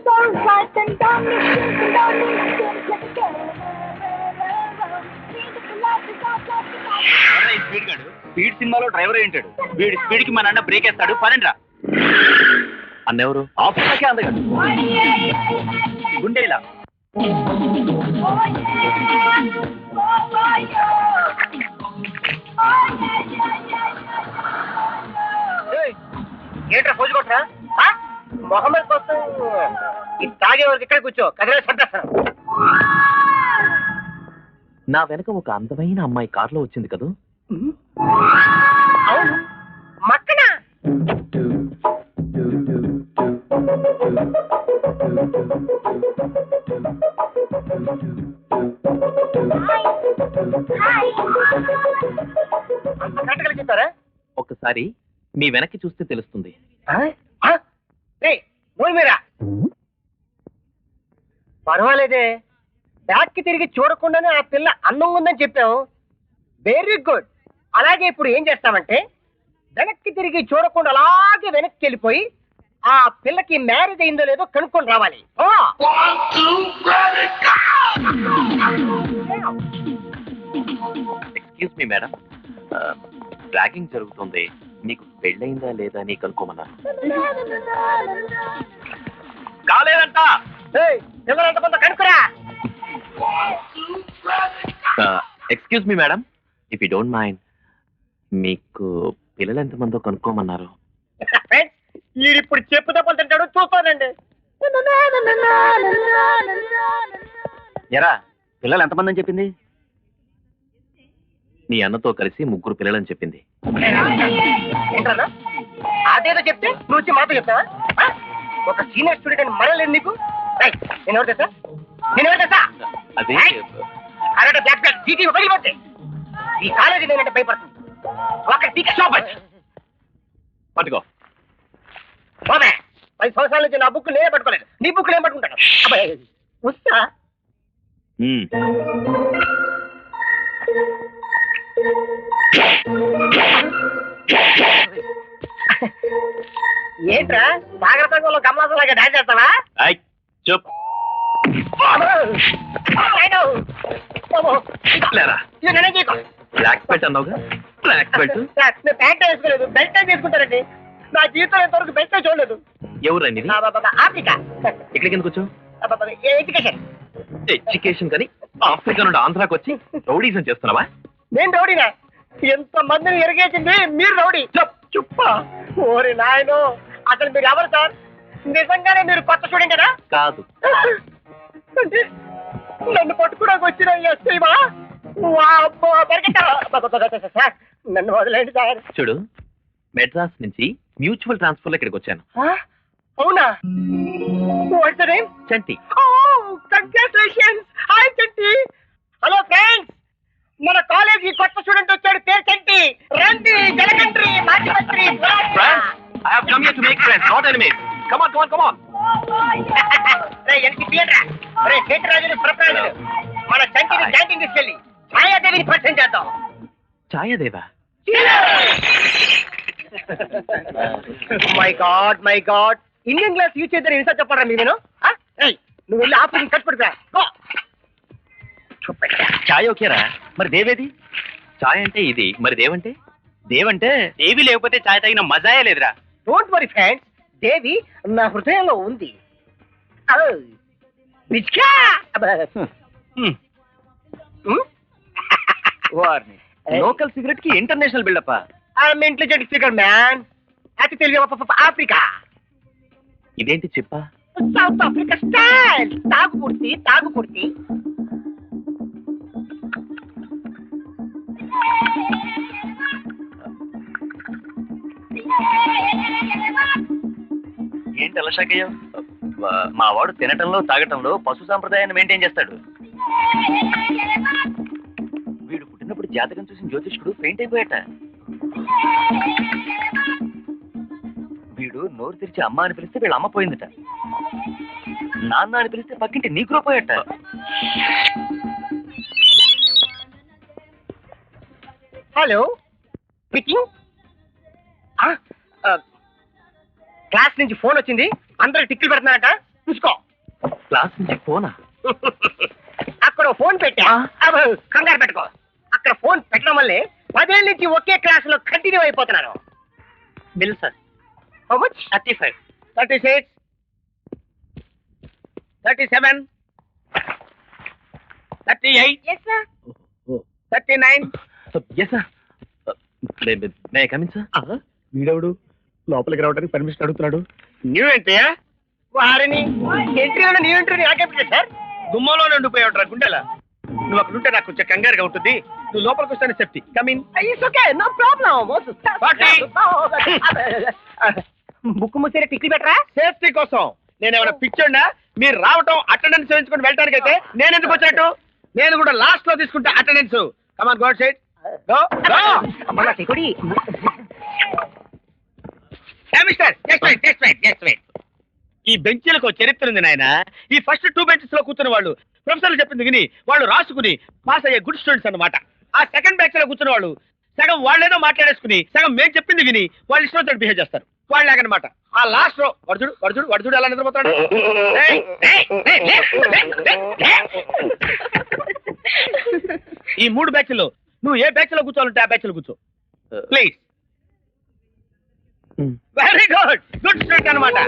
Don't fight and don't listen, don't listen to the girl. Speed గాడు speed సినిమాలో driver ఏంటాడు వీడి speed కి మన అన్న బ్రేక్ వేస్తాడు పనండ్రా అన్నెవరు ఆఫీస్కే అందగాడు గుండేలా ఏంట్రా పోజు కొట్టరా మొహమ్మద్ కోసం ఈ తాగేవారికి ఇక్కడ కూర్చో కదిలే చంపేస్తాను. నా వెనక ఒక అందమైన అమ్మాయి కారులో వచ్చింది కదా అవును మక్కన కరెక్ట్ గా చెప్పారా? ఒక్కసారి మీ వెనక్కి చూస్తే తెలుస్తుంది. మీరా పర్వాలేదే బ్యాక్ కి తిరిగి చూడకుండానే ఆ పిల్ల అందంగా ఉందని చెప్పావు. Very good. అలాగే ఇప్పుడు ఏం చేస్తామంటే వెనక్కి తిరిగి చూడకుండా అలాగే వెనక్కి వెళ్ళిపోయి ఆ పిల్లకి మ్యారేజ్ అయిందో లేదో కనుక్కొని రావాలి. ఎక్స్క్యూజ్ మీ మేడం, ర్యాగింగ్ జరుగుతుంది, నీకు పెళ్ళయిందా లేదా అని కనుక్కోమన్నాను. కాలేదంట. పిల్లలంత కొంత కనుక్కురా. Excuse me madam, if you don't mind, మీకు పిల్లలు ఎంతమందో కనుక్కోమన్నారు. ఇప్పుడు చెప్పు తప్పని తింటాడు చూస్తానండి. ఎరా పిల్లలు ఎంతమంది అని చెప్పింది? నీ అన్నతో కలిసి 3 పిల్లలని చెప్పింది. ఏంటన్నా అదేదో చెప్తే నువ్వు వచ్చి మాతో చెప్తావా? ఒక సీనియర్ స్టూడెంట్ అని మనలేదు నీకు. నేను ఎవరు తెస్తా? అది అరే బ్లాక్ బ్లాక్ జీటీ పగిలిపోతే ఈ కాలేజీ నేనంటే భయపడుతుంది. ఒక టీకా షాప్ పట్టుకో. బాబే 10 సంవత్సరాల నుంచి నా బుక్ నేనే పట్టుకోలేదు, నీ బుక్ నేను పట్టుకుంటాను. అబ్బాయి వస్తా. ఏంట్రా జాగ్రత్తగా గమనాసలాగా డాన్స్ చేస్తావా? చెప్ బ్లాక్ బెల్ట్ అన్నావుగా, బ్లాక్ బెల్ట్. నేను ప్యాంట్ వేసుకోలేదు, బెల్ట్ తీసుకుంటారండి. నా జీవితంలో ఇంతవరకు బెల్ట్ చూడలేదు. ఎవరండి? ఆఫ్రికా. ఇక్కడికి ఎందుకు వచ్చావు? ఎడ్యుకేషన్. ఎడ్యుకేషన్ కానీ ఆఫ్రికా నుండి ఆంధ్రాకి వచ్చి రౌడీజం చేస్తున్నావా? నేను రౌడీనా? ఎంత మందిని ఎరిగేసింది మీరు రౌడీ. చుప్పా. ఓరి నాయనో, అసలు మీరు ఎవరు సార్? నిజంగానే మీరు కొత్త స్టూడెంటేనా? కాదు. అంటే నన్ను పట్టుకోడానికి వచ్చిన ఎస్ఐవా? సార్ నన్ను వదిలేండి సార్. చూడు, మెడ్రాస్ నుంచి మ్యూచువల్ ట్రాన్స్ఫర్ లో ఇక్కడికి వచ్చాను. అవునా? What's name? Chanti. Congratulations. Hi Chanti. Hello friends, మన కాలేజీ కొత్త స్టూడెంట్ వచ్చాడు, పేరు చంటి. రండి జలకంట్రి మాజీ మంత్రి. I have come here to make friends, not enemies. Come on, come on, come on. రాజులు ప్రపరాజులు మన చంటిని క్యాంటీన్ తీసుకెళ్ళి ఛాయాదేవిని పరిచయం చేద్దాం. ఛాయాదేవా? My god Indian class use చేద్దాం ఇన్సా చెప్పరా మీరు? నువ్వు వెళ్ళి ఆఫీస్ కట్టుబడిరా. ఛాయ్ ఓకేరా, మరి దేవేది? ఛాయ్ అంటే ఇది, మరి దేవంటే? దేవంటే దేవి లేకపోతే ఛాయ్ తాగిన మజాయే లేదురా. డోంట్ వరీ ఫ్రెండ్స్, దేవి నా హృదయంలో ఉంది. లోకల్ సిగరెట్ కి international buildup. I'm intelligent figure man. అతి తెలివి ఆఫ్రికా. ఇదేంటి చెప్పా? South Africa style. తాగుకుర్తి తాగుకుర్తి. ఏంటి అలా షాక్ అయ్యావు? మా వాడు తినటంలో తాగటంలో పశు సాంప్రదాయాన్ని మెయింటైన్ చేస్తాడు. వీడు పుట్టినప్పుడు జాతకం చూసిన జ్యోతిష్కుడు పెయింట్ అయిపోయాట. వీడు నోరు తెరిచి అమ్మ అని పిలిస్తే వీళ్ళ అమ్మ పోయిందట. నాన్న అని పిలిస్తే పక్కింటి నీకు పోయాట. Hello meeting. క్లాస్ నుంచి ఫోన్ వచ్చింది, అందరికి టిక్కెట్ పెడుతున్నారట, చూసుకో. క్లాస్ నుంచి ఫోనా? అక్కడ ఫోన్ పెట్టా అబ్బో, కంగారు పెట్టుకో. అక్కడ ఫోన్ పెట్టడం వల్లే 10 ఏళ్ళ నుంచి ఒకే క్లాస్ లో కంటిన్యూ అయిపోతున్నాను. Bill sir how much? 35. 36 37 38 Yes, sir. 39 yes sir. May come in sir. వీడవుడు లోపలికి రావడానికి పర్మిషన్ అడుగుతున్నాడు. న్యూ ఎంట్రీయా? వారిని ఎంట్రీలో న్యూ ఎంట్రీ నాకేమిటి సార్? గుమ్మంలో ఉండిపోయాడు గుండెలా. నువ్వు అక్కడ ఉంటే నాకు కొంచెం కంగారుగా ఉంటుంది. నువ్వు లోపలికి వస్తానే safety. Come in. Okay, no problem. Book ముసేరే టిక్లీ పెట్టరా? సేఫ్టీ కోసం. నేను ఏమైనా పిచ్చోడినా? మీరు రావటం అటెండెన్స్ వేయించుకుని వెళ్ళడానికి అయితే నేను ఎందుకు వచ్చినట్టు? నేను కూడా లాస్ట్ లో తీసుకుంటా అటెండెన్స్. కమాన్, గో సైడ్. Go go. అమ్మా సికుడి. Mister, just wait. ఈ బెంచీలకు చరిత్ర ఉంది నాయన. ఈ ఫస్ట్ 2 బెంచెస్ లో కూర్చున్న వాళ్ళు ప్రొఫెసర్లు చెప్పింది విని వాళ్ళు రాసుకుని పాస్ అయ్యే గుడ్ స్టూడెంట్స్ అన్నమాట. ఆ సెకండ్ బ్యాచ్ లో కూర్చున్న వాళ్ళు సగం వాళ్ళేదో మాట్లాడేసుకుని సగం మేము చెప్పింది విని వాళ్ళు ఇష్టం వచ్చినట్టు బిహేవ్ చేస్తారు. వాళ్ళలాగనమాట. ఆ లాస్ట్ రో వడుచుడు అలా నిద్రపోతాడు. ఈ 3 బ్యాచ్ల్లో నువ్వు ఏ బ్యాచ్ లో కూర్చోవాలంటే ఆ బ్యాచ్ లో కూర్చో ప్లీజ్. వెరీ గుడ్ స్టూడెంట్ అనమాట.